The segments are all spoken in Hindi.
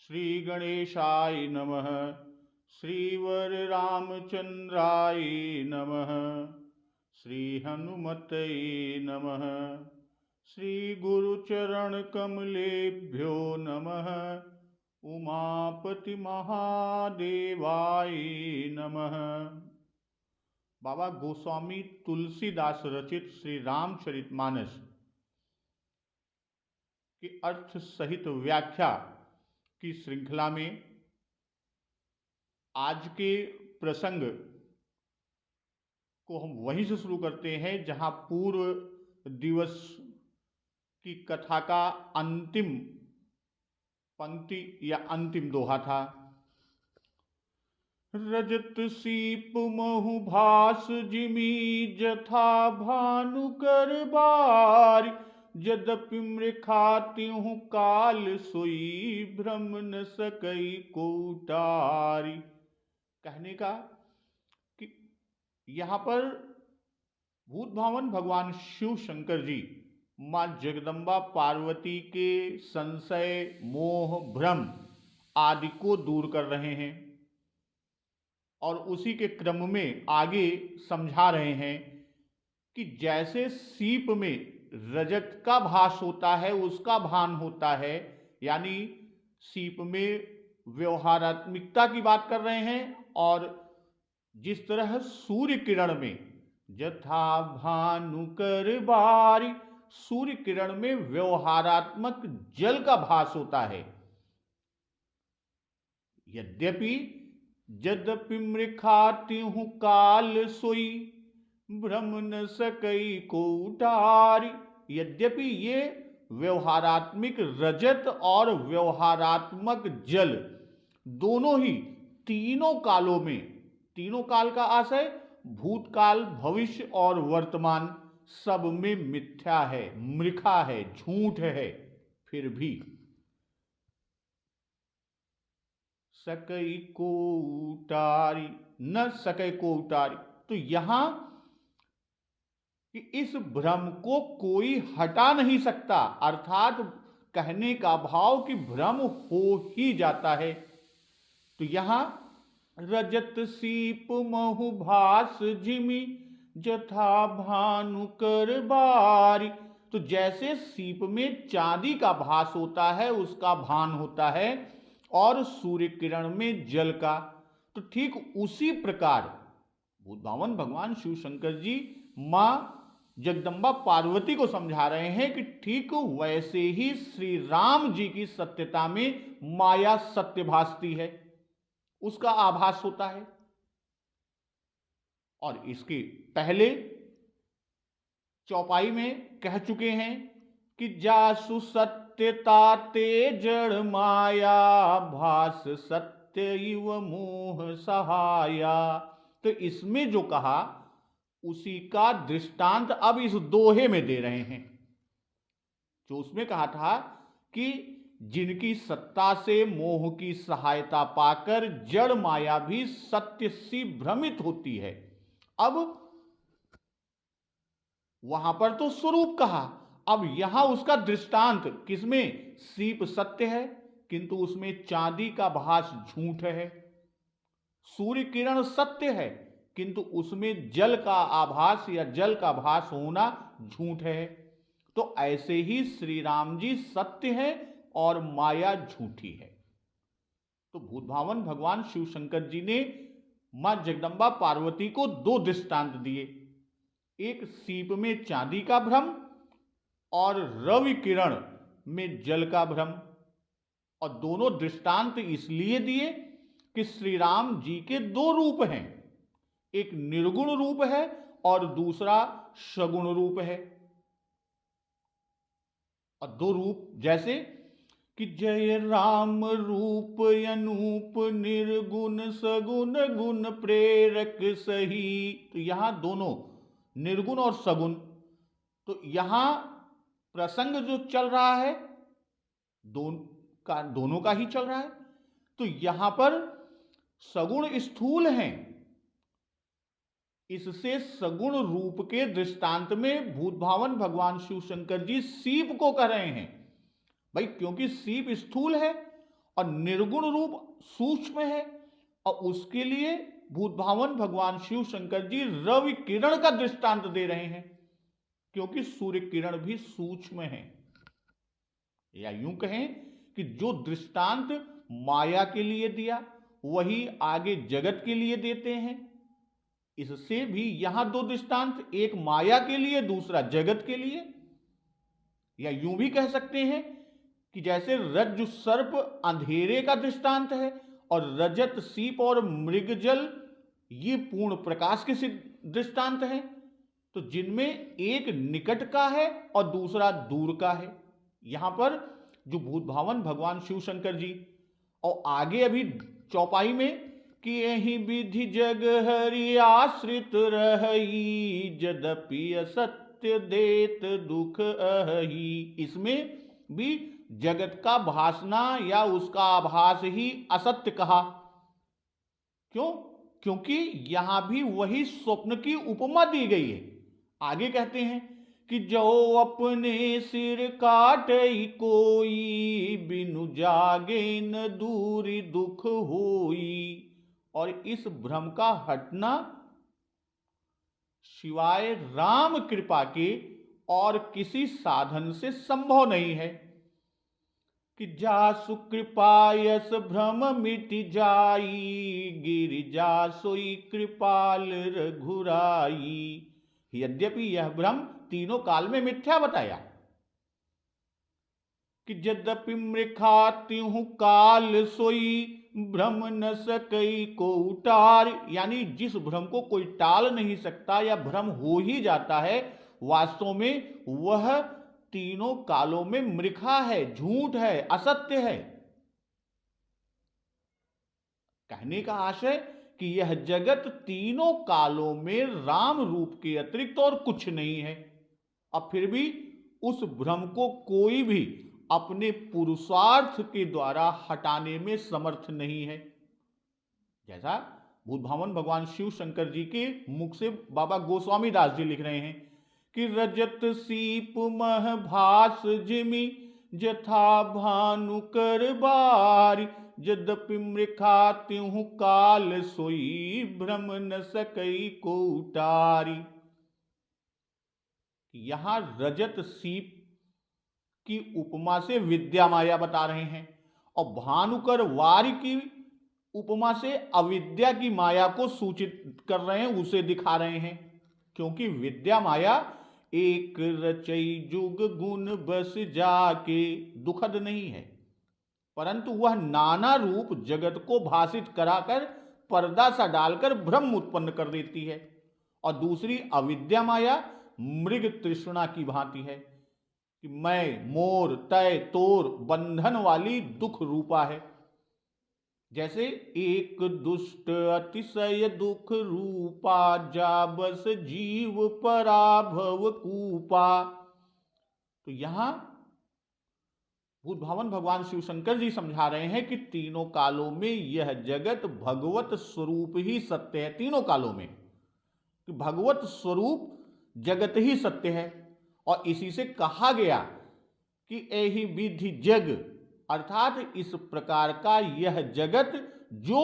श्री गणेशाय नमः। श्रीवर रामचंद्राय नमः। श्री हनुमतये नमः। श्री गुरुचरण कमलेभ्यो नमः। उमापति महादेवाय नमः। बाबा गोस्वामी तुलसीदास रचित श्री रामचरितमानस की अर्थ सहित व्याख्या की श्रृंखला में आज के प्रसंग को हम वहीं से शुरू करते हैं जहां पूर्व दिवस की कथा का अंतिम पंक्ति या अंतिम दोहा था। रजत सीप महु भास जिमी जथा भानु कर बारी। यद्यपि मृखात्यहु काल सोई भ्रम न सकई को उतारी। कहने का कि यहां पर भूत भावन भगवान शिव शंकर जी मां जगदम्बा पार्वती के संशय मोह भ्रम आदि को दूर कर रहे हैं और उसी के क्रम में आगे समझा रहे हैं कि जैसे सीप में रजत का भास होता है, उसका भान होता है, यानी सीप में व्यवहारात्मिकता की बात कर रहे हैं, और जिस तरह सूर्य किरण में जथा भानु कर बारी, सूर्य किरण में व्यवहारात्मक जल का भास होता है। यद्यपि मृखात्यहु काल सोई भ्रम न सकई को उतारी। यद्यपि ये व्यवहारात्मक रजत और व्यवहारात्मक जल दोनों ही तीनों कालों में, तीनों काल का आशय भूतकाल, भविष्य और वर्तमान, सब में मिथ्या है, मृखा है, झूठ है। फिर भी सकई को उतारी, न सकई को उतारी, तो यहां कि इस भ्रम को कोई हटा नहीं सकता, अर्थात कहने का भाव कि भ्रम हो ही जाता है। तो यहां रजत सीप महु भास जिमी जथा भानु कर बारी, तो जैसे सीप में चांदी का भास होता है, उसका भान होता है, और सूर्य किरण में जल का, तो ठीक उसी प्रकार भूत भावन भगवान शिव शंकर जी मां जगदम्बा पार्वती को समझा रहे हैं कि ठीक वैसे ही श्री राम जी की सत्यता में माया सत्य भासती है, उसका आभास होता है। और इसके पहले चौपाई में कह चुके हैं कि जासु सत्यता ते जड़ माया भास सत्य इव मोह सहाया। तो इसमें जो कहा उसी का दृष्टांत अब इस दोहे में दे रहे हैं। जो उसमें कहा था कि जिनकी सत्ता से मोह की सहायता पाकर जड़ माया भी सत्य सी भ्रमित होती है, अब वहां पर तो स्वरूप कहा, अब यहां उसका दृष्टांत किसमें? सीप सत्य है किंतु उसमें चांदी का भास झूठ है। सूर्य किरण सत्य है किंतु उसमें जल का आभास या जल का भास होना झूठ है। तो ऐसे ही श्री राम जी सत्य है और माया झूठी है। तो भूत भावन भगवान शिव शंकर जी ने मां जगदम्बा पार्वती को दो दृष्टांत दिए, एक सीप में चांदी का भ्रम और रवि किरण में जल का भ्रम। और दोनों दृष्टांत इसलिए दिए कि श्री राम जी के दो रूप हैं, एक निर्गुण रूप है और दूसरा सगुण रूप है। और दो रूप जैसे कि जय राम रूप अनूप निर्गुण सगुण गुण प्रेरक सही, तो यहां दोनों निर्गुण और सगुण, तो यहां प्रसंग जो चल रहा है दोनों का ही चल रहा है। तो यहां पर सगुण स्थूल हैं, इससे सगुण रूप के दृष्टांत में भूत भावन भगवान शिव शंकर जी सीप को कह रहे हैं। भाई क्योंकि सीप स्थूल है और निर्गुण रूप सूक्ष्म है, और उसके लिए भूतभावन भगवान शिव शंकर जी रवि किरण का दृष्टांत दे रहे हैं, क्योंकि सूर्य किरण भी सूक्ष्म है। या यूं कहें कि जो दृष्टांत माया के लिए दिया वही आगे जगत के लिए देते हैं। इससे भी यहां दो दृष्टांत, एक माया के लिए, दूसरा जगत के लिए। या यूं भी कह सकते हैं कि जैसे रज्जु सर्प अंधेरे का दृष्टांत है और रजत सीप और मृगजल ये पूर्ण प्रकाश के दृष्टांत हैं, तो जिनमें एक निकट का है और दूसरा दूर का है। यहां पर जो भूतभावन भगवान शिव शंकर जी, और आगे अभी चौपाई में कि यही विधि जग हरि आश्रित रही, यद्यपि असत्य देत दुख अहि। इसमें भी जगत का भासना या उसका आभास ही असत्य कहा। क्यों? क्योंकि यहां भी वही स्वप्न की उपमा दी गई है। आगे कहते हैं कि जो अपने सिर काटे कोई, बिनु जागे न दूरी दुख होई। और इस भ्रम का हटना शिवाय राम कृपा के और किसी साधन से संभव नहीं है। कि जासु कृपा यस भ्रम मिट जाई, गिरिजा सोई कृपाल रघुराई। यद्यपि यह भ्रम तीनों काल में मिथ्या बताया कि यद्यपि मृखा त्यों काल सोई, भ्रम न सकई को उतार। यानी जिस भ्रम को कोई टाल नहीं सकता या भ्रम हो ही जाता है, वास्तव में वह तीनों कालों में मृखा है, झूठ है, असत्य है। कहने का आशय कि यह जगत तीनों कालों में राम रूप के अतिरिक्त और कुछ नहीं है। अब फिर भी उस भ्रम को कोई भी अपने पुरुषार्थ के द्वारा हटाने में समर्थ नहीं है। जैसा भूतभावन भगवान शिव शंकर जी के मुख से बाबा गोस्वामी दास जी लिख रहे हैं कि रजत सीप मह भास जिमि, जथा भानु कर बारी, यद्यपि मृखा त्यों काल सोई, भ्रम न सकई को उतारी। यहां रजत सीप की उपमा से विद्या माया बता रहे हैं, और भानुकर वारी की उपमा से अविद्या की माया को सूचित कर रहे हैं, उसे दिखा रहे हैं। क्योंकि विद्या माया एक रचई जुग गुण बस जाके दुखद नहीं है, परंतु वह नाना रूप जगत को भाषित कराकर पर्दा सा डालकर भ्रम उत्पन्न कर देती है। और दूसरी अविद्या माया मृग तृष्णा की भांति है कि मैं, मोर, तय, तोर, बंधन वाली दुख रूपा है। जैसे एक दुष्ट अतिशय दुख रूपा, जा बस जीव पराभव कूपा। तो यहां भूतभावन भगवान शिव शंकर जी समझा रहे हैं कि तीनों कालों में यह जगत भगवत स्वरूप ही सत्य है। तीनों कालों में कि भगवत स्वरूप जगत ही सत्य है। और इसी से कहा गया कि एहि विधि जग, अर्थात इस प्रकार का यह जगत जो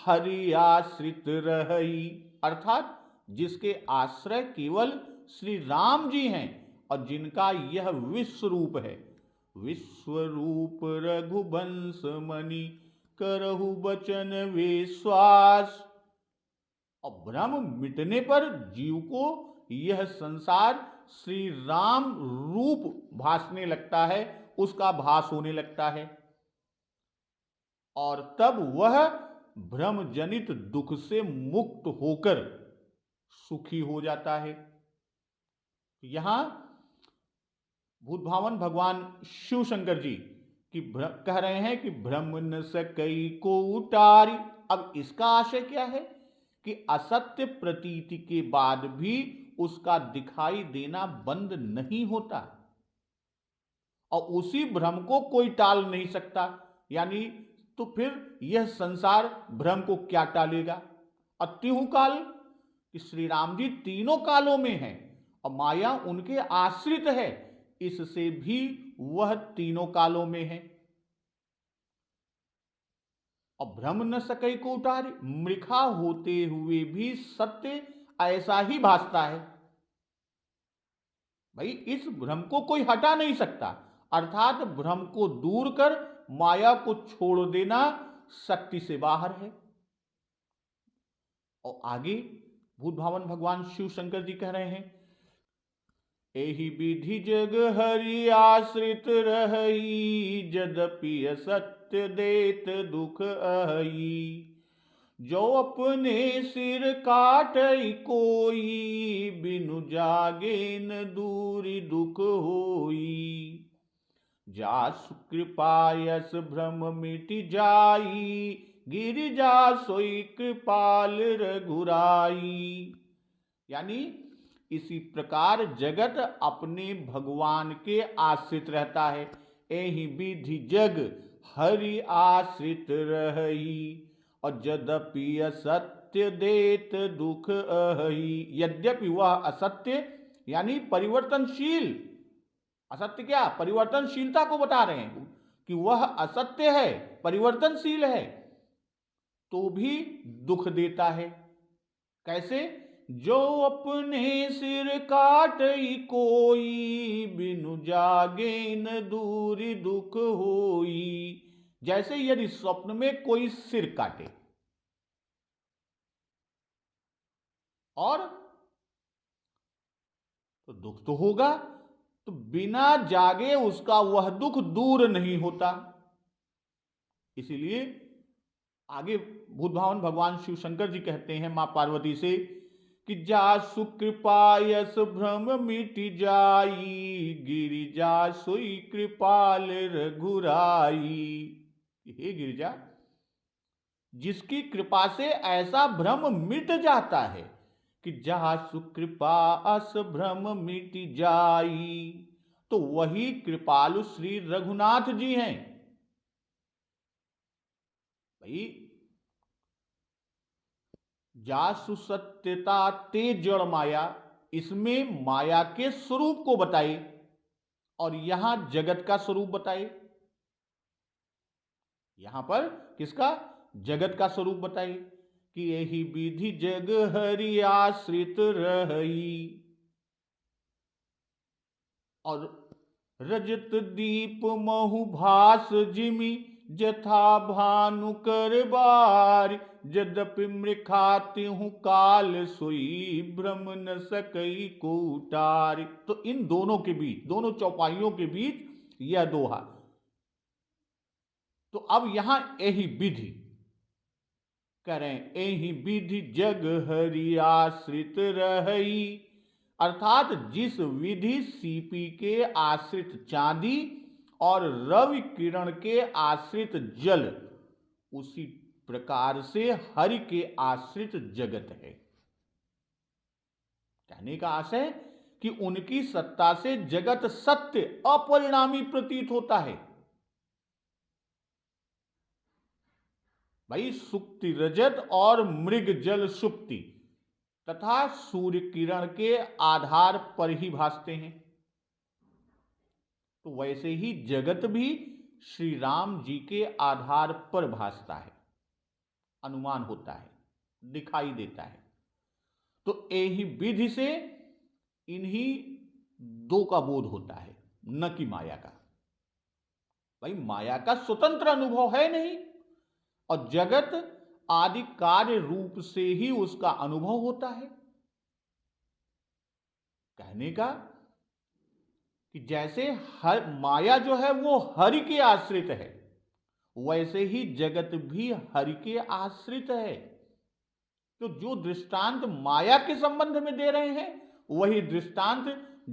हरि आश्रित रही, अर्थात जिसके आश्रय केवल श्री राम जी हैं और जिनका यह विश्वरूप है। विश्वरूप रघुवंश मणि, करहु बचन विश्वास। और भ्रम मिटने पर जीव को यह संसार श्री राम रूप भासने लगता है, उसका भास होने लगता है, और तब वह भ्रम जनित दुख से मुक्त होकर सुखी हो जाता है। यहां भूतभावन भगवान शिव शंकर जी की कह रहे हैं कि भ्रम न सकई को उतारी। अब इसका आशय क्या है कि असत्य प्रतीति के बाद भी उसका दिखाई देना बंद नहीं होता, और उसी भ्रम को कोई टाल नहीं सकता। यानी तो फिर यह संसार भ्रम को क्या टालेगा। अत्युह काल कि श्री राम जी तीनों कालों में हैं और माया उनके आश्रित है, इससे भी वह तीनों कालों में है। और भ्रम न सकई को उतारे, मृखा होते हुए भी सत्य ऐसा ही भासता है। भाई इस भ्रम को कोई हटा नहीं सकता, अर्थात भ्रम को दूर कर माया को छोड़ देना शक्ति से बाहर है। और आगे भूत भावन भगवान शिव शंकर जी कह रहे हैं, एहि विधि जग हरि आश्रित रही, जदपि असत्य देत दुख अहि। जो अपने सिर काटई कोई, बिनु जागे न दूरी दुख होई। जासु कृपा यस भ्रम मिट जाई, गिरिजा सोई कृपाल रघुराई। यानी इसी प्रकार जगत अपने भगवान के आश्रित रहता है। एहि विधि जग हरि आश्रित रही, और यद्यपि असत्य देत दुख अहि। यद्यपि वह असत्य यानी परिवर्तनशील, असत्य क्या, परिवर्तनशीलता को बता रहे हैं कि वह असत्य है, परिवर्तनशील है, तो भी दुख देता है। कैसे? जो अपने सिर काटई कोई, बिनु जागे न दूरी दुख होई। जैसे यदि स्वप्न में कोई सिर काटे और तो दुख तो होगा, तो बिना जागे उसका वह दुख दूर नहीं होता। इसीलिए आगे भूत भावन भगवान शिव शंकर जी कहते हैं मां पार्वती से कि जासु कृपा यस भ्रम मिट जाई, गिरिजा सोई कृपाल रघुराई। हे गिरिजा, जिसकी कृपा से ऐसा भ्रम मिट जाता है कि जासु कृपा अस भ्रम मिट जाई, तो वही कृपालु श्री रघुनाथ जी हैं। भाई जासु सत्यता ते जड़ माया, इसमें माया के स्वरूप को बताए और यहां जगत का स्वरूप बताए। यहां पर किसका? जगत का स्वरूप बताए कि यही विधि जग हरि आश्रित रही। और रजत दीप महु भास जिमि, जथा भानु कर बार। यद्यपि मृखाति हूं काल सोई, भ्रम न सकई को उतार। तो इन दोनों के बीच, दोनों चौपाइयों के बीच यह दोहा। तो अब यहां यही विधि करें, एहि विधि जग हरि आश्रित रही, अर्थात जिस विधि सीपी के आश्रित चांदी और रवि किरण के आश्रित जल, उसी प्रकार से हरि के आश्रित जगत है। कहने का आशय कि उनकी सत्ता से जगत सत्य अपरिणामी प्रतीत होता है। भाई सुक्ति रजत और मृग जल सुक्ति तथा सूर्य किरण के आधार पर ही भासते हैं, तो वैसे ही जगत भी श्री राम जी के आधार पर भासता है, अनुमान होता है, दिखाई देता है। तो यही विधि से इन्हीं दो का बोध होता है, न कि माया का। भाई माया का स्वतंत्र अनुभव है नहीं, और जगत आदि कार्य रूप से ही उसका अनुभव होता है। कहने का कि जैसे हर माया जो है वो हरि के आश्रित है, वैसे ही जगत भी हरि के आश्रित है। तो जो दृष्टांत माया के संबंध में दे रहे हैं, वही दृष्टांत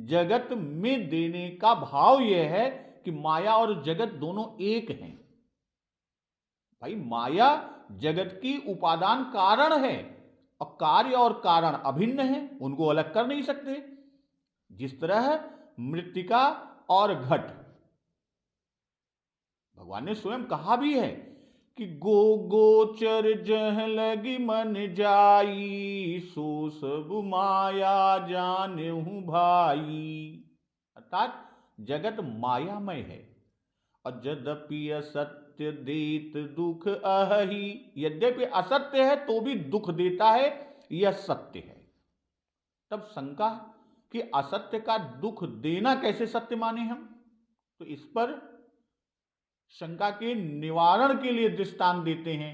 जगत में देने का भाव यह है कि माया और जगत दोनों एक हैं। भाई माया जगत की उपादान कारण है, और कार्य और कारण अभिन्न है, उनको अलग कर नहीं सकते। जिस तरह मृत्तिका और घट, भगवान ने स्वयं कहा भी है कि गो गोचर जह लगी मन जाई, सो सब माया जाने हूं भाई। अर्थात जगत मायामय है, और यद्यपि असत्य असत्य देत दुख अहि। यद्यपि असत्य है तो भी दुख देता है, यह सत्य है। तब शंका कि असत्य का दुख देना कैसे सत्य माने हम, तो इस पर शंका के निवारण के लिए दृष्टांत देते हैं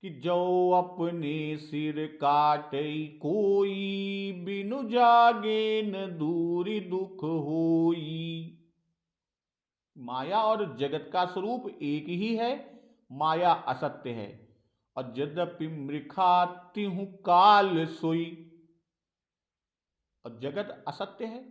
कि जो अपने सिर काटे कोई, बिनु जागे न दूरी दुख होई। माया और जगत का स्वरूप एक ही है, माया असत्य है। और यद्यपि मृखा तिहु काल सोई, और जगत असत्य है।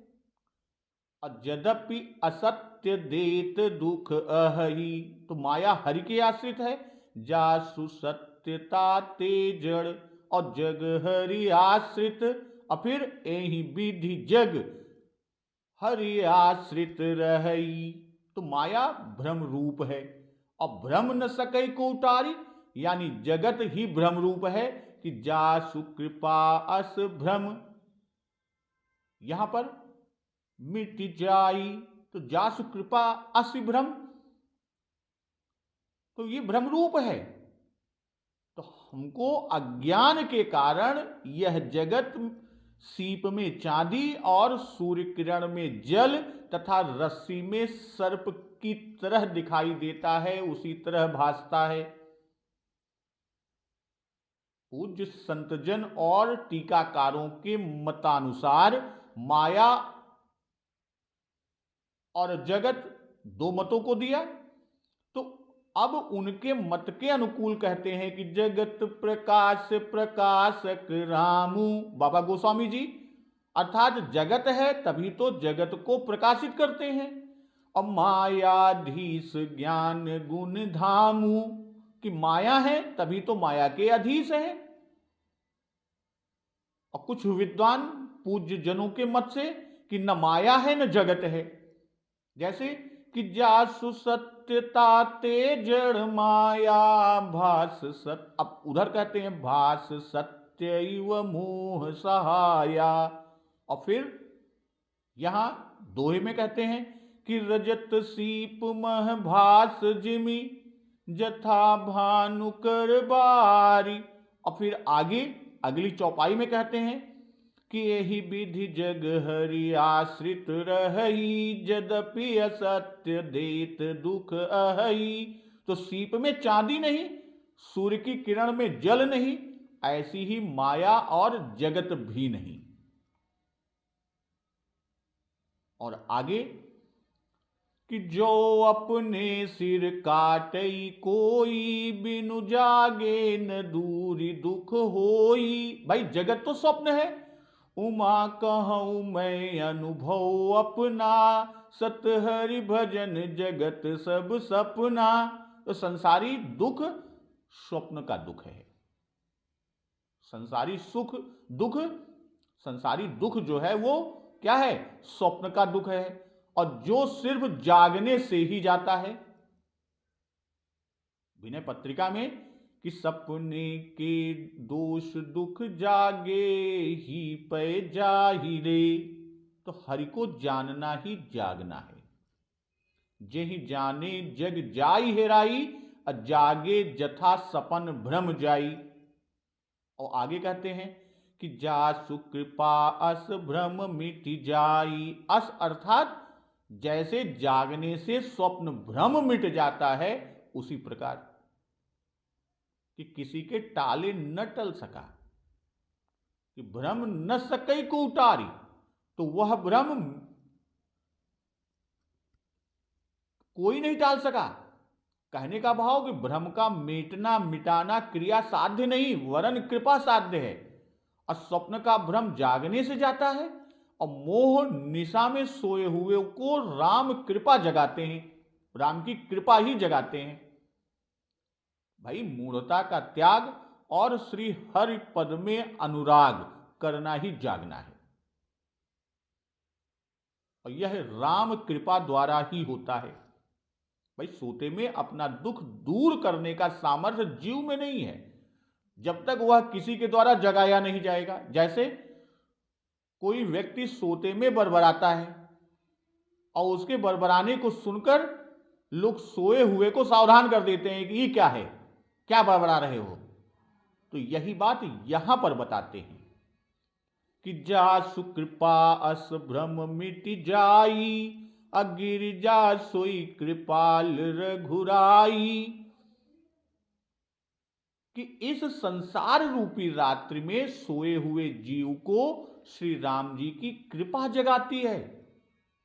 और यद्यपि असत्य देत दुख अहि, तो माया हरि के आश्रित है। जासु सत्यता ते जड़, और जग हरि आश्रित। और फिर यही विधि जग हरि आश्रित रही। तो माया भ्रम रूप है, और भ्रम न सके को उतारी, यानी जगत ही भ्रम रूप है कि जासु कृपा अस भ्रम, यहां पर मिट जाई। तो जासु कृपा अस भ्रम, तो ये भ्रम रूप है। तो हमको अज्ञान के कारण यह जगत सीप में चांदी और सूर्य किरण में जल तथा रस्सी में सर्प की तरह दिखाई देता है, उसी तरह भासता है। पूज्य संतजन और टीकाकारों के मतानुसार माया और जगत दो मतों को दिया, तो अब उनके मत के अनुकूल कहते हैं कि जगत प्रकाश प्रकाशक रामू, बाबा गोस्वामी जी। अर्थात जगत है तभी तो जगत को प्रकाशित करते हैं। और मायाधीश ज्ञान गुण धामू, कि माया है तभी तो माया के अधीश है। और कुछ विद्वान पूज्य जनों के मत से कि न माया है न जगत है, जैसे कि जासु सत्यता ते जड़ माया भास सत्य। अब उधर कहते हैं भास सत्य मोह सहाया। और फिर यहां दोहे में कहते हैं कि रजत सीप मह भास जिमी, जथा भानु कर बारी। और फिर आगे अगली चौपाई में कहते हैं कि यही विधि जग हरि आश्रित रही, यद्यपि असत्य देत दुख अहि। तो सीप में चांदी नहीं, सूर्य की किरण में जल नहीं, ऐसी ही माया और जगत भी नहीं। और आगे कि जो अपने सिर काटे कोई, बिनु जागे न दूरी दुख होई। भाई जगत तो स्वप्न है, उमा कहूं मैं अनुभव अपना, सत हरि भजन जगत सब सपना। तो संसारी दुख स्वप्न का दुख है, संसारी सुख दुख, संसारी दुख जो है वो क्या है, स्वप्न का दुख है। और जो सिर्फ जागने से ही जाता है। विनय पत्रिका में कि सपने के दोष दुख जागे ही पे जाहिरे। तो हरि को जानना ही जागना है। जेहि जाने जग जाई हेराई, जागे जथा सपन भ्रम जाई। और आगे कहते हैं कि जासु कृपा अस भ्रम मिट जाई। अस अर्थात जैसे जागने से स्वप्न भ्रम मिट जाता है, उसी प्रकार कि किसी के टाले न टल सका, कि भ्रम न सके को उतारी। तो वह भ्रम कोई नहीं टाल सका। कहने का भाव कि भ्रम का मिटना मिटाना क्रिया साध्य नहीं, वरन कृपा साध्य है। और स्वप्न का भ्रम जागने से जाता है, और मोह निशा में सोए हुए को राम कृपा जगाते हैं, राम की कृपा ही जगाते हैं। भाई मूढ़ता का त्याग और श्री हरि पद में अनुराग करना ही जागना है। और यह राम कृपा द्वारा ही होता है। भाई सोते में अपना दुख दूर करने का सामर्थ्य जीव में नहीं है, जब तक वह किसी के द्वारा जगाया नहीं जाएगा। जैसे कोई व्यक्ति सोते में बरबराता है और उसके बरबराने को सुनकर लोग सोए हुए को सावधान कर देते हैं कि ये क्या है, क्या बड़बड़ा रहे हो। तो यही बात यहां पर बताते हैं कि जासु कृपा अस भ्रम मिट जाई, अगिर जा सोई कृपाल रघुराई। कि इस संसार रूपी रात्रि में सोए हुए जीव को श्री राम जी की कृपा जगाती है,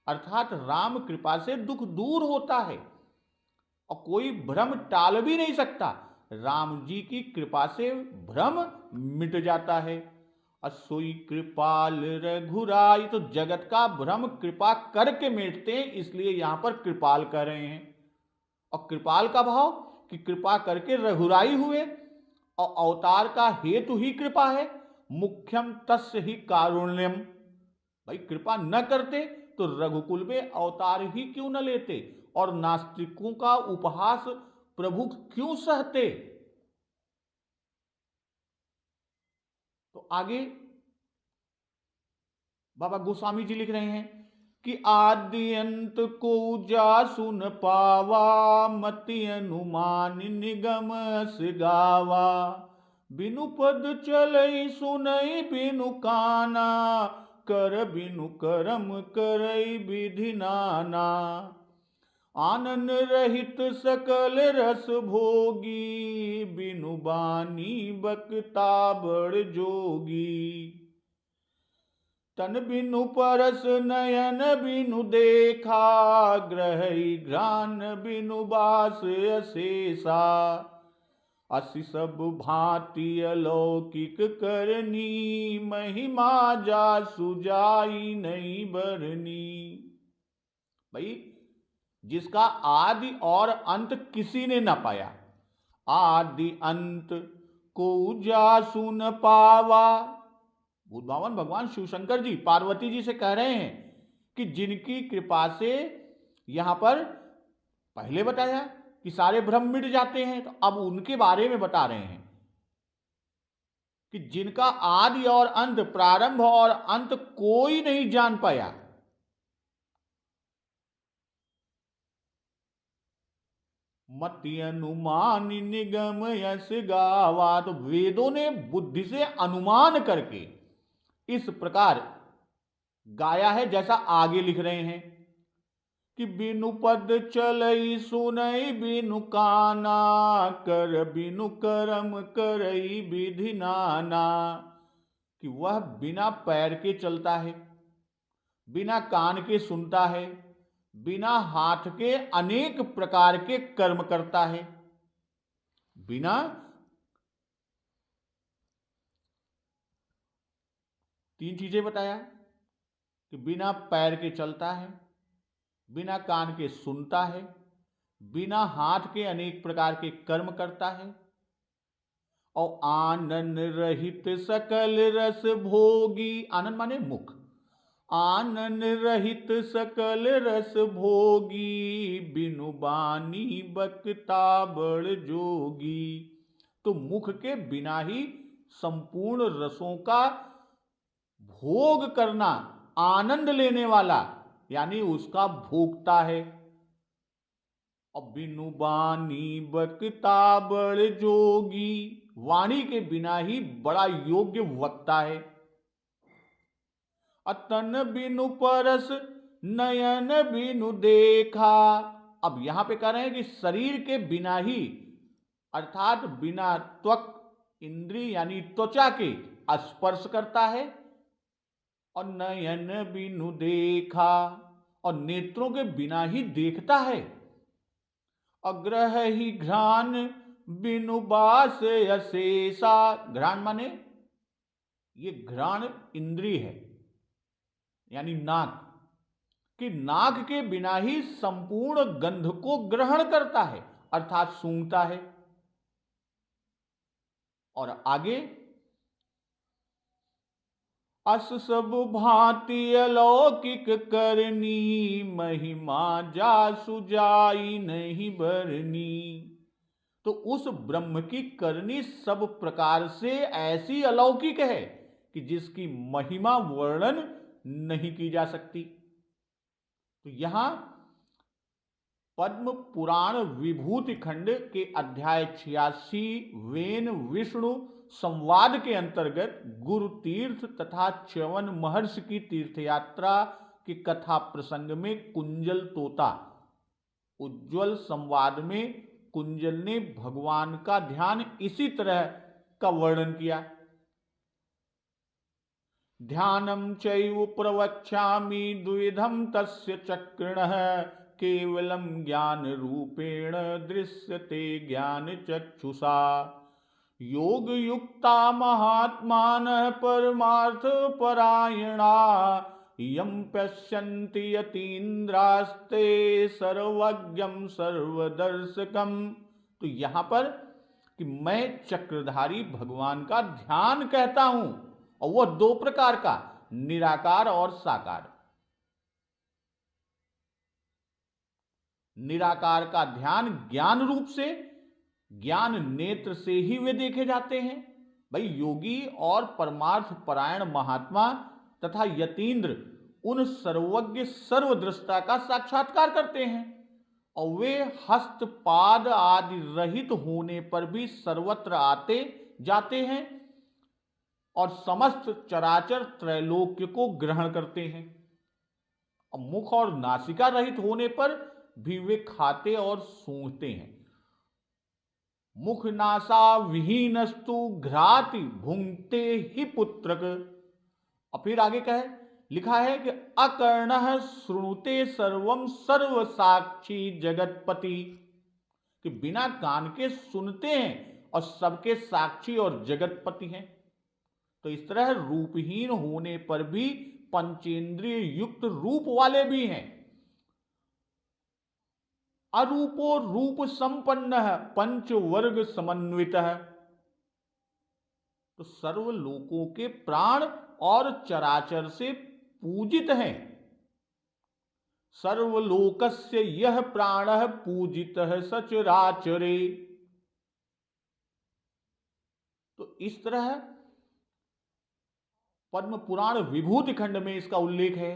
अर्थात राम कृपा से दुख दूर होता है और कोई भ्रम टाल भी नहीं सकता। राम जी की कृपा से भ्रम मिट जाता है। असोई कृपाल रघुराई, तो जगत का भ्रम कृपा करके मिटते हैं, इसलिए यहां पर कृपाल कह रहे हैं। और कृपाल का भाव कि कृपा करके रघुराई हुए, और अवतार का हेतु ही कृपा है। मुख्यम तस्य ही कारुण्यम, भाई कृपा न करते तो रघुकुल में अवतार ही क्यों न लेते, और नास्तिकों का उपहास प्रभु क्यों सहते। तो आगे बाबा गोस्वामी जी लिख रहे हैं कि आदि अंत को जा सुन पावा, मति अनुमान निगम से गावा। बिनु पद चलई सुनई बिनु काना, कर बिनु करम करई विधि नाना। आनंद रहित सकल रस भोगी, बिनु बानी बकता बड़ जोगी। तन बिनु परस नयन बिनु देखा, ग्रही घ्राण बिनु बास अशेषा। असि सब भांति अलौकिक करनी, महिमा जासु जाई नहीं बरनी। भाई जिसका आदि और अंत किसी ने ना पाया, आदि अंत को जासु न पावा। बुद्धवान भगवान शिव शंकर जी पार्वती जी से कह रहे हैं कि जिनकी कृपा से, यहां पर पहले बताया कि सारे भ्रम मिट जाते हैं, तो अब उनके बारे में बता रहे हैं कि जिनका आदि और अंत, प्रारंभ और अंत कोई नहीं जान पाया। मति अनुमान निगम यस गावा, तो वेदों ने बुद्धि से अनुमान करके इस प्रकार गाया है, जैसा आगे लिख रहे हैं कि बिनु पद चलई सुनई बिनु काना, कर बिनु करम करई विधि नाना। कि वह बिना पैर के चलता है, बिना कान के सुनता है, बिना हाथ के अनेक प्रकार के कर्म करता है, बिना तीन चीजें बताया कि बिना पैर के चलता है, बिना कान के सुनता है, बिना हाथ के अनेक प्रकार के कर्म करता है, और आनंद रहित सकल रस भोगी। आनंद माने मुख। आनंद रहित सकल रस भोगी, बिनु बानी बकता बड़ जोगी। तो मुख के बिना ही संपूर्ण रसों का भोग करना, आनंद लेने वाला, यानी उसका भोगता है। और बिनु बानी बकता बड़ जोगी, वाणी के बिना ही बड़ा योग्य वक्ता है। अतन बिनु परस नयन बिनु देखा। अब यहां पे कह रहे हैं कि शरीर के बिना ही, अर्थात बिना त्वक इंद्री यानी त्वचा के स्पर्श करता है, और नयन बिनु देखा, और नेत्रों के बिना ही देखता है। अग्रह ही घ्राण बिनु बास अशेषा। घ्राण माने ये घ्राण इंद्री है, यानी नाक, कि नाक के बिना ही संपूर्ण गंध को ग्रहण करता है, अर्थात सूंघता है। और आगे अस सब भांति अलौकिक करनी, महिमा जासु जाई नहीं बरनी। तो उस ब्रह्म की करनी सब प्रकार से ऐसी अलौकिक है कि जिसकी महिमा वर्णन नहीं की जा सकती। तो यहां पद्म पुराण विभूति खंड के अध्याय 86 वेन विष्णु संवाद के अंतर्गत गुरु तीर्थ तथा च्यवन महर्षि की तीर्थ यात्रा की कथा प्रसंग में कुंजल तोता उज्ज्वल संवाद में कुंजल ने भगवान का ध्यान इसी तरह का वर्णन किया। ध्यानम चैव प्रवक्ष्यामि द्विधम तस्य चक्रिणः केवलम ज्ञान रूपेण दृश्यते ज्ञान चक्षुषा योग युक्ता महात्मानः परमार्थ परायणा यम पश्यन्ति यतीन्द्रास्ते सर्वज्ञम सर्वदर्शकम। तो यहां पर कि मैं चक्रधारी भगवान का ध्यान कहता हूं, और वह दो प्रकार का, निराकार और साकार। निराकार का ध्यान ज्ञान रूप से, ज्ञान नेत्र से ही वे देखे जाते हैं। भाई योगी और परमार्थ परायण महात्मा तथा यतीन्द्र उन सर्वज्ञ सर्वदृष्टा का साक्षात्कार करते हैं, और वे हस्तपाद आदि रहित होने पर भी सर्वत्र आते जाते हैं और समस्त चराचर त्रैलोक्य को ग्रहण करते हैं। और मुख और नासिका रहित होने पर भी वे खाते और सूंघते हैं। मुख नासा विहीनस्तु घ्राति भुंक्ते ही पुत्रक। और फिर आगे कहे लिखा है कि अकर्णः श्रुणुते सर्वम सर्व साक्षी जगतपति, कि बिना कान के सुनते हैं और सबके साक्षी और जगतपति हैं। तो इस तरह रूपहीन होने पर भी पंचेंद्रिय युक्त रूप वाले भी हैं। अरूपो रूप संपन्न पंचवर्ग समन्वित है। तो सर्व लोकों के प्राण और चराचर से पूजित हैं। सर्वलोकस्य यह प्राणः पूजितः सचराचरे। तो इस तरह पद्म पुराण विभूति खंड में इसका उल्लेख है।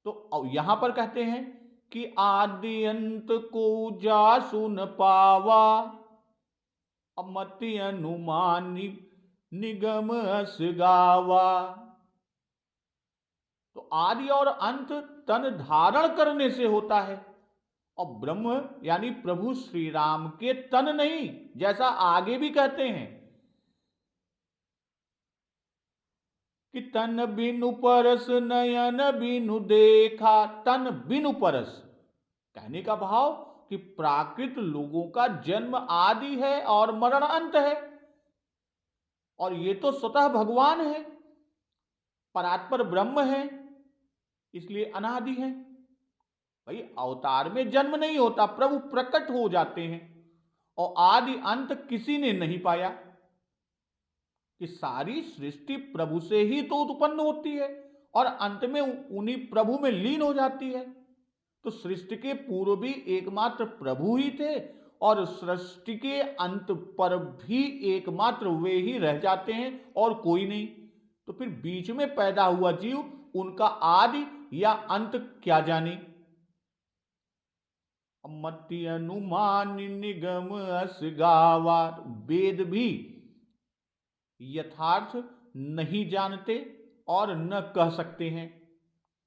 तो यहां पर कहते हैं कि आदि अंत को जासु न पावा अमति अनुमानी निगम अस गावा। तो आदि और अंत तन धारण करने से होता है, और ब्रह्म यानी प्रभु श्री राम के तन नहीं, जैसा आगे भी कहते हैं कि तन बिनु परस नयन बिनु देखा। तन बिनु परस कहने का भाव कि प्राकृत लोगों का जन्म आदि है और मरण अंत है, और ये तो स्वतः भगवान है, परात्पर ब्रह्म है, इसलिए अनादि है। भाई अवतार में जन्म नहीं होता, प्रभु प्रकट हो जाते हैं, और आदि अंत किसी ने नहीं पाया। कि सारी सृष्टि प्रभु से ही तो उत्पन्न होती है और अंत में उन्हीं प्रभु में लीन हो जाती है। तो सृष्टि के पूर्व भी एकमात्र प्रभु ही थे, और सृष्टि के अंत पर भी एकमात्र वे ही रह जाते हैं और कोई नहीं। तो फिर बीच में पैदा हुआ जीव, उनका आदि या अंत क्या जाने। मति अनुमान निगम अस गावा। वेद भी यथार्थ नहीं जानते और न कह सकते हैं।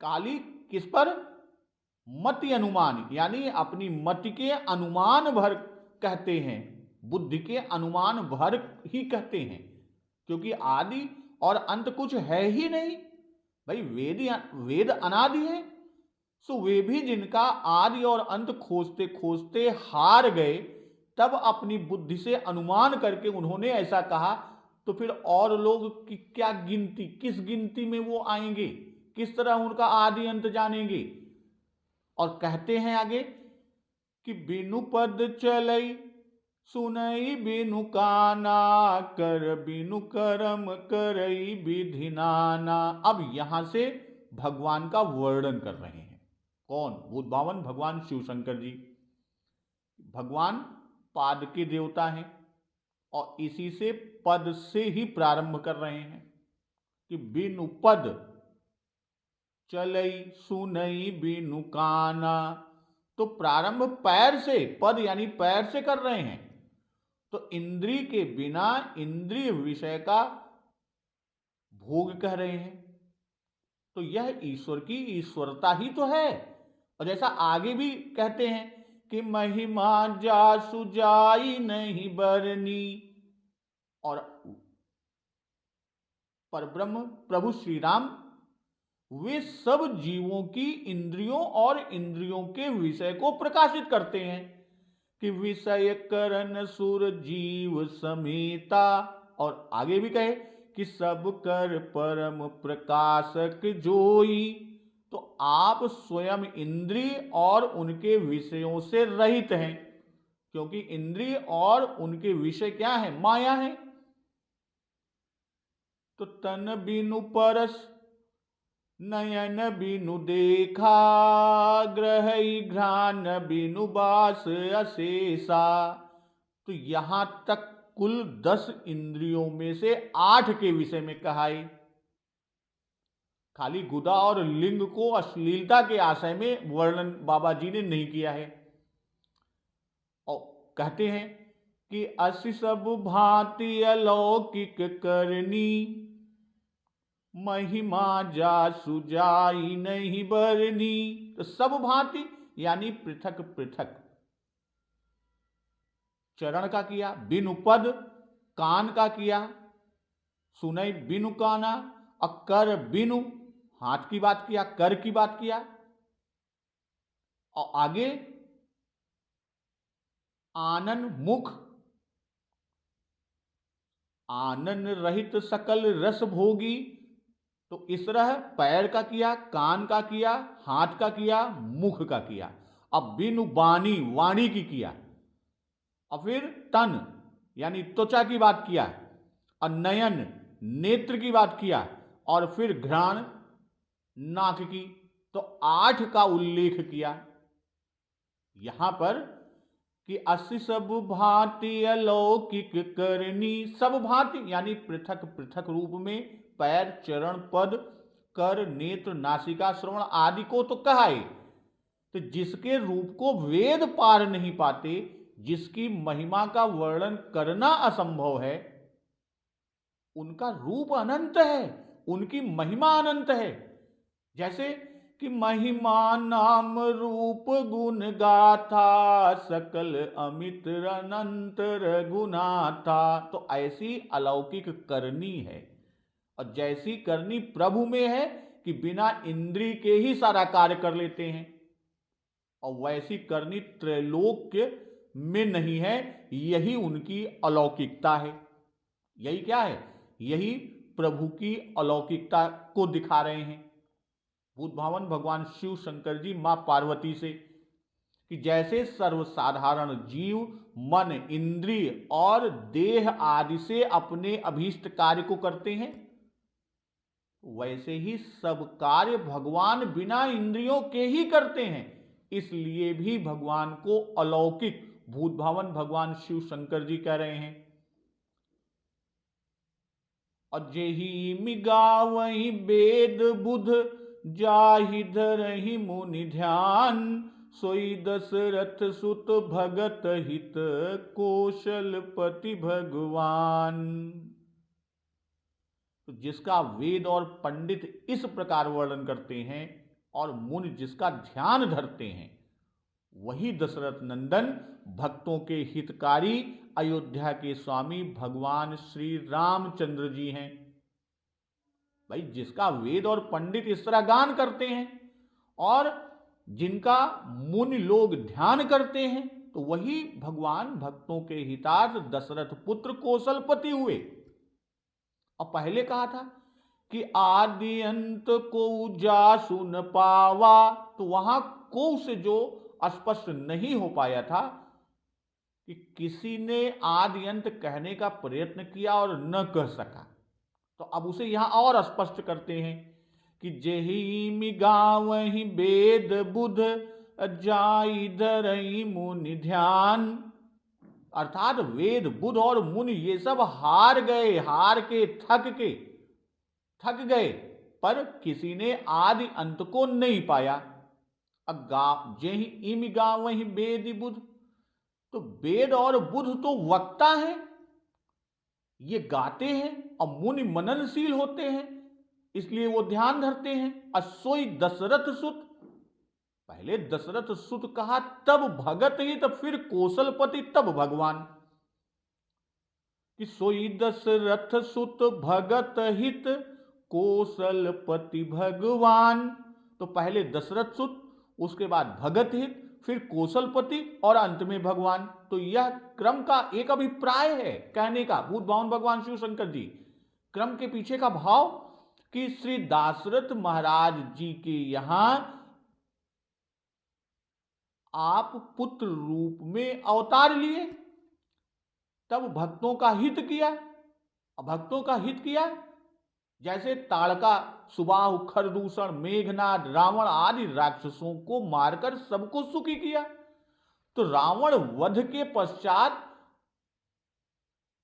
काली किस पर? मति अनुमान, यानी अपनी मति के अनुमान भर कहते हैं, बुद्धि के अनुमान भर ही कहते हैं, क्योंकि आदि और अंत कुछ है ही नहीं। भाई वेद अनादि है, सो वे भी जिनका आदि और अंत खोजते खोजते हार गए, तब अपनी बुद्धि से अनुमान करके उन्होंने ऐसा कहा। तो फिर और लोग की क्या गिनती, किस गिनती में वो आएंगे, किस तरह उनका आदि अंत जानेंगे। और कहते हैं आगे कि बिनु पद चलई सुनई बिनु काना कर बिनु कर्म करई विधि नाना। अब यहां से भगवान का वर्णन कर रहे हैं। कौन? उद्भावन भगवान शिव शंकर जी। भगवान पाद के देवता हैं, और इसी से पद से ही प्रारंभ कर रहे हैं कि बिनु पद चलई सुनई बिनु काना। तो प्रारंभ पैर से, पद यानी पैर से कर रहे हैं, तो इंद्रिय के बिना इंद्रिय विषय का भोग कह रहे हैं। तो यह ईश्वर की ईश्वरता ही तो है। और जैसा आगे भी कहते हैं कि महिमा जासु जाई नहीं बरनी, और परब्रह्म प्रभु श्री राम वे सब जीवों की इंद्रियों और इंद्रियों के विषय को प्रकाशित करते हैं कि विषय करण सुर जीव समेता। और आगे भी कहे कि सब कर परम प्रकाशक जोई। तो आप स्वयं इंद्रिय और उनके विषयों से रहित हैं, क्योंकि इंद्रिय और उनके विषय क्या है? माया है। तो तन बिनु परस नयन बिनु देखा, ग्रही घ्राण बिनु बास अशेषा। तो यहां तक कुल 10 इंद्रियों में से 8 के विषय में कहा है। खाली गुदा और लिंग को अश्लीलता के आशय में वर्णन बाबा जी ने नहीं किया है। और कहते हैं कि असि सब भांति अलौकिक करनी, महिमा जासु जाई नहीं बरनी। तो सब भांति यानी पृथक पृथक। चरण का किया, बिनु पद, कान का किया, सुनई बिनु काना, और कर बिनु, हाथ की बात किया, कर की बात किया। और आगे आनन मुख, आनन रहित सकल रस भोगी। तो इस तरह पैर का किया, कान का किया, हाथ का किया, मुख का किया। अब बिनु वाणी, वाणी की किया। और फिर तन यानी त्वचा की बात किया, और नयन नेत्र की बात किया, और फिर घ्राण नाक की। तो 8 का उल्लेख किया यहां पर कि असि सब भांति अलौकिक करनी। सब भांति यानी पृथक पृथक रूप में पैर, चरण, पद, कर, नेत्र, नासिका, श्रवण आदि को तो कहा है। तो जिसके रूप को वेद पार नहीं पाते, जिसकी महिमा का वर्णन करना असंभव है, उनका रूप अनंत है, उनकी महिमा अनंत है। जैसे कि महिमा नाम रूप गुण गाथा, सकल अमित अनंत रघुनाथा। तो ऐसी अलौकिक करनी है, और जैसी करनी प्रभु में है कि बिना इंद्रिय के ही सारा कार्य कर लेते हैं, और वैसी करनी त्रैलोक्य में नहीं है। यही उनकी अलौकिकता है। यही क्या है? यही प्रभु की अलौकिकता को दिखा रहे हैं भूत भावन भगवान शिव शंकर जी मां पार्वती से, कि जैसे सर्वसाधारण जीव मन, इंद्रिय और देह आदि से अपने अभीष्ट कार्य को करते हैं, वैसे ही सब कार्य भगवान बिना इंद्रियों के ही करते हैं। इसलिए भी भगवान को अलौकिक भूत भावन भगवान शिव शंकर जी कह रहे हैं। और जेहि मिगावहि वेद बुध, जाहि धरहि मुनि ध्यान, सोई दशरथ सुत भगत हित, कौशलपति भगवान। तो जिसका वेद और पंडित इस प्रकार वर्णन करते हैं और मुनि जिसका ध्यान धरते हैं, वही दशरथ नंदन भक्तों के हितकारी अयोध्या के स्वामी भगवान श्री रामचंद्र जी हैं। भाई, जिसका वेद और पंडित इस तरह गान करते हैं और जिनका मुनि लोग ध्यान करते हैं, तो वही भगवान भक्तों के हितार्थ दशरथ पुत्र कौशलपति हुए। और पहले कहा था कि आदि अंत को जासु न पावा। तो वहां को से जो स्पष्ट नहीं हो पाया था कि किसी ने आदि अंत कहने का प्रयत्न किया और न कह सका, तो अब उसे यहां और स्पष्ट करते हैं कि जेहि मिगावहि वेद बुध, जाई धरहि मुनि ध्यान। अर्थात वेद, बुध और मुनि ये सब हार गए, हार के थक गए, पर किसी ने आदि अंत को नहीं पाया। जेहि इम गावहि वेद बुध। तो वेद और बुध तो वक्ता हैं, ये गाते हैं और मुनि मननशील होते हैं, इसलिए वो ध्यान धरते हैं। असोई दशरथ सुत, पहले दशरथ सुत कहा तब भगत ही, तब फिर कौशलपति तब भगवान, कि सोई दशरथ सुत भगत हित कौशलपति भगवान। तो पहले दशरथ सुत, उसके बाद भगत हित, फिर कौशलपति और अंत में भगवान। तो यह क्रम का एक अभिप्राय है कहने का, भूत भावन भगवान शिव शंकर जी। क्रम के पीछे का भाव कि श्री दाशरथ महाराज जी के यहां आप पुत्र रूप में अवतार लिए, तब भक्तों का हित किया। भक्तों का हित किया, जैसे ताड़का, सुबाहु, खरदूषण, मेघनाद, रावण आदि राक्षसों को मारकर सबको सुखी किया। तो रावण वध के पश्चात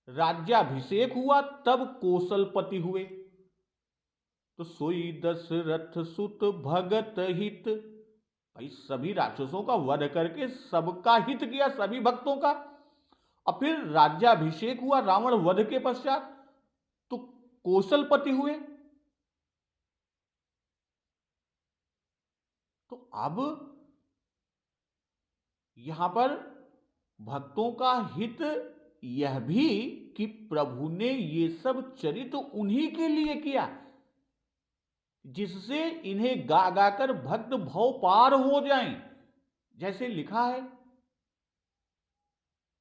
राज्याभिषेक हुआ, तब कौशलपति हुए। तो सोई दशरथ सुत भगत हित, भाई सभी राक्षसों का वध करके सबका हित किया, सभी भक्तों का। और फिर राज्याभिषेक हुआ रावण वध के पश्चात, तो कौशलपति हुए। तो अब यहां पर भक्तों का हित यह भी कि प्रभु ने ये सब चरित्र उन्हीं के लिए किया, जिससे इन्हें गा गाकर भक्त भव पार हो जाएं। जैसे लिखा है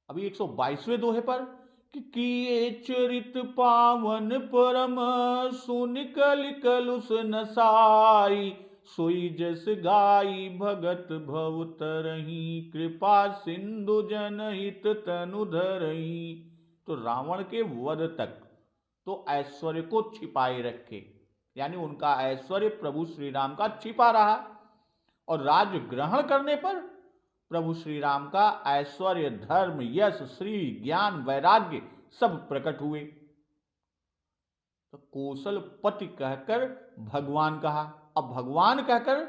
अभी 122वें दोहे पर कि किए चरित पावन परम सुन कल कलुष नसाई, सोई जस गाई भगत भव तरही, कृपा सिंधु जनहित तनु धरही। तो रावण के वध तक तो ऐश्वर्य को छिपाए रखे, यानी उनका ऐश्वर्य प्रभु श्री राम का छिपा रहा, और राज्य ग्रहण करने पर प्रभु श्री राम का ऐश्वर्य, धर्म, यश, श्री, ज्ञान, वैराग्य सब प्रकट हुए। तो कौशलपति कहकर भगवान कहा। अब भगवान कहकर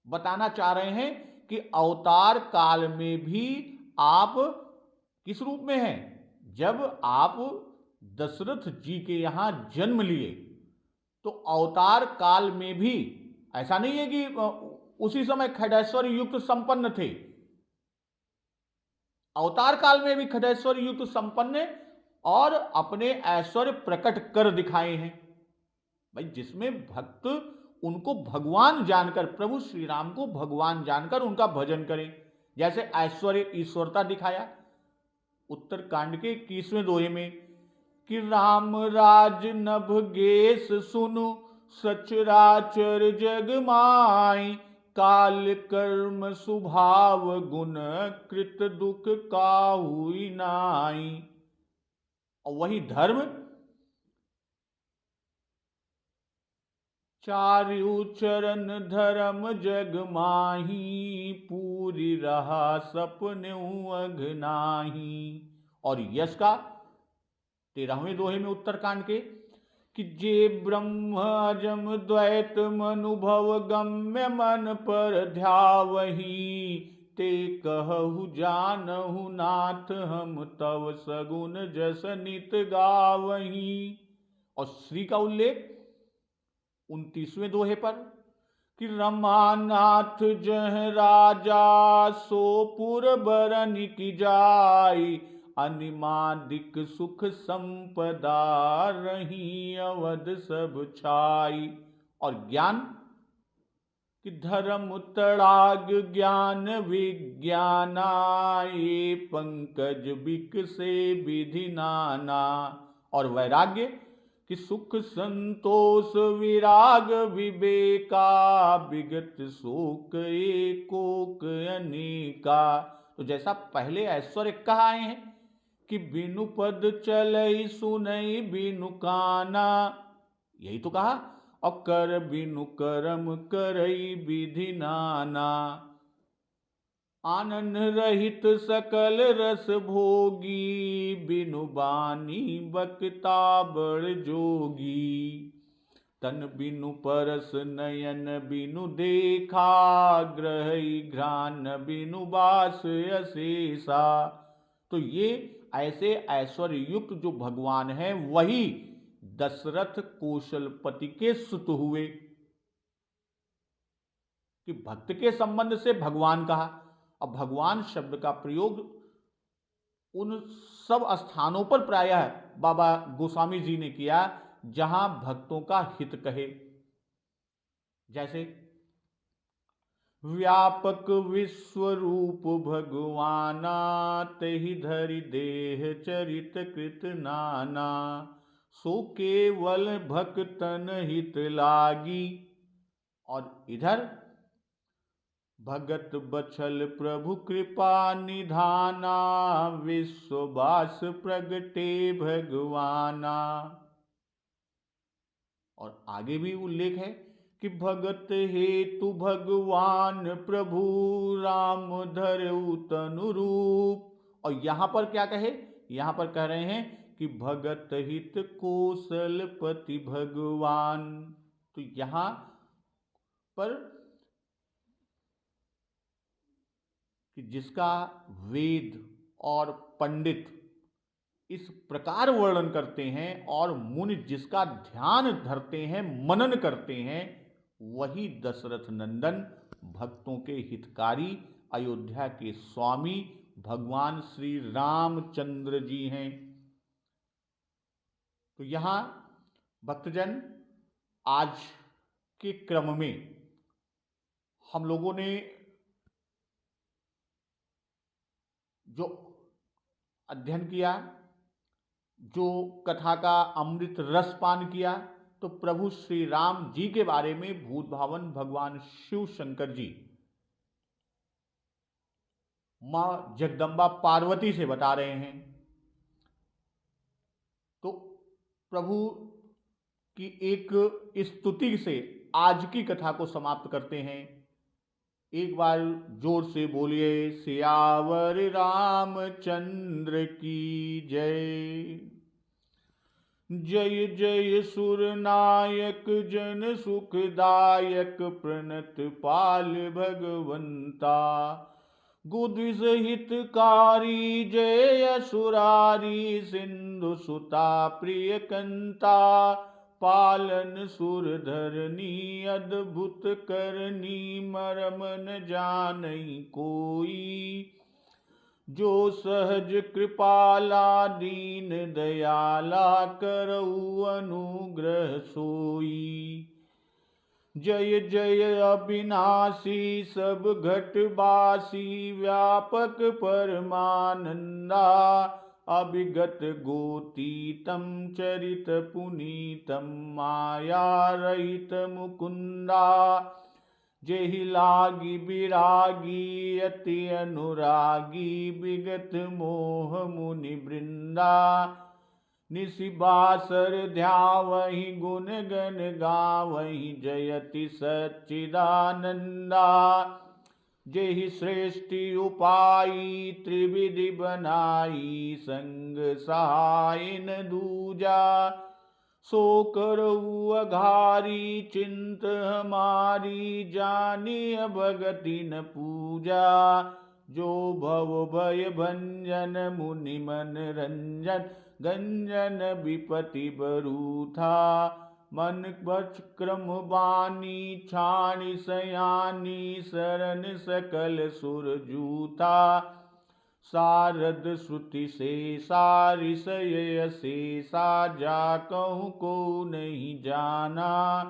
बताना चाह रहे हैं कि अवतार काल में भी आप किस रूप में हैं। जब आप दशरथ जी के यहां जन्म लिए, तो अवतार काल में भी ऐसा नहीं है कि उसी समय खड्गेश्वर युक्त संपन्न थे। अवतार काल में भी खड्गेश्वर युक्त संपन्न और अपने ऐश्वर्य प्रकट कर दिखाए हैं। भाई जिसमें भक्त उनको भगवान जानकर, प्रभु श्री राम को भगवान जानकर उनका भजन करें। जैसे ऐश्वर्य, ईश्वरता दिखाया उत्तरकांड के 21वें दोहे में कि राम राज नभ गेस सुनु, सचराचर जग माई, काल कर्म स्वभाव गुण कृत दुख काहुई नाई। और वही धर्म, चारु चरण धर्म जग माही, पूरी रहा सपने अघनाही। और यश का 13वें दोहे में उत्तरकांड के कि जे ब्रह्म अजम द्वैत मनुभव गम्य मन पर ध्यावही, ते कहु जानहु नाथ हम तव सगुन जस नित गावही। और श्री का उल्लेख 29वें दोहे पर कि रमानाथ जह राजा, सोपुर बरन की जाई, अनिमादिक सुख संपदा, रही अवध सब छाई। और ज्ञान कि धर्म तड़ाग ज्ञान विज्ञाना, ये पंकज बिक से विधि नाना। और वैराग्य कि सुख संतोष विराग विवेका, विगत शोक एकोक अनेका। तो जैसा पहले ऐश्वर्य कहा आए हैं कि बिनु पद चलई सुनई बिनु काना, यही तो कहा। और कर बिनु करम करई विधि नाना, आनंद रहित सकल रस भोगी, बिनु बानी बक्ता बड़ जोगी। तन बिनु परस नयन बिनु देखा, ग्रही घ्राण बिनु बास अशेषा। तो ये ऐसे ऐश्वर्य युक्त जो भगवान हैं वही दशरथ कौशलपति के सुत हुए। कि भक्त के संबंध से भगवान कहा। अब भगवान शब्द का प्रयोग उन सब स्थानों पर प्रायः बाबा गोस्वामी जी ने किया जहां भक्तों का हित कहे। जैसे व्यापक विश्वरूप भगवाना, तहि धरि देह चरित कृत नाना, सो केवल भक्तन हित लागी। और इधर भगत बछल प्रभु कृपा निधाना, विश्ववास प्रगटे भगवाना। और आगे भी उल्लेख है कि भगत हेतु भगवान प्रभु, राम धरऊ तनु रूप। और यहां पर क्या कहे, यहां पर कह रहे हैं कि भगत हित कौशलपति भगवान। तो यहां पर कि जिसका वेद और पंडित इस प्रकार वर्णन करते हैं और मुनि जिसका ध्यान धरते हैं, मनन करते हैं, वही दशरथ नंदन भक्तों के हितकारी अयोध्या के स्वामी भगवान श्री रामचंद्र जी हैं। तो यहां भक्तजन आज के क्रम में हम लोगों ने जो अध्ययन किया, जो कथा का अमृत रस पान किया, तो प्रभु श्री राम जी के बारे में भूत भावन भगवान शिव शंकर जी मां जगदम्बा पार्वती से बता रहे हैं। तो प्रभु की एक स्तुति से आज की कथा को समाप्त करते हैं। एक बार जोर से बोलिए, सियावर रामचंद्र की जय। जय जय सुर नायक जन सुखदायक, प्रणत पाल भगवंता। गुद्विष हितकारी जय असुरारी, सिंधु सुता प्रिय कंता। पालन सुर धरनी अद्भुत करनी, मरम न जानई कोई। जो सहज कृपाला दीन दयाला, करऊ अनुग्रह सोई। जय जय अविनाशी सब घटवासी, व्यापक परमानंदा। अभिगत गोतीतम चरित पुनीतम, माया रहित मुकुंदा। जेहि लागी विरागी अति अनुरागी, विगत मोह मुनि वृंदा। निशिबासर ध्यावहि गुण गण गावहि, जयति सच्चिदानंदा। जेहि श्रेष्ठि उपाई त्रिविधि बनाई, संग सहाय न दूजा। सो करऊ अघारी चिंत हमारी, जानिय भगति न पूजा। जो भव भय भंजन मुनि मन रंजन, गंजन विपति बरूथा। मन क्रम बानी छाणी सयानी, शरण सकल सुर जूथा। सारद श्रुति से सारिसय शेषा, जा कहूँ को नहीं जाना।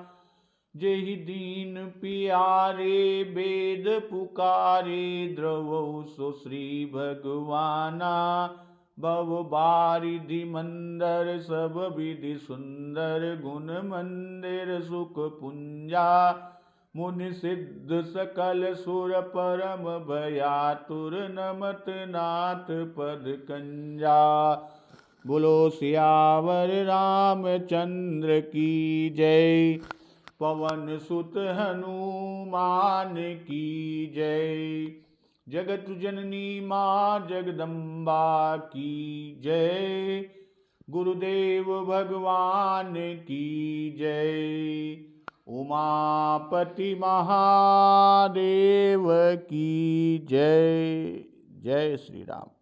जेहि दीन पियारे वेद पुकारे, द्रवौ सो श्री भगवाना। भव बारिधि मंदर सब विधि सुंदर, गुण मंदिर सुख पुंजा। मुनि सिद्ध सकल सुर परम भयातुर, नमत नाथ पद कंजा। बोलो सियावर रामचंद्र की जय। पवन सुत हनुमान की जय। जगत जननी मां जगदम्बा की जय। गुरुदेव भगवान की जय। उमापति महादेव की जय। जय श्री राम।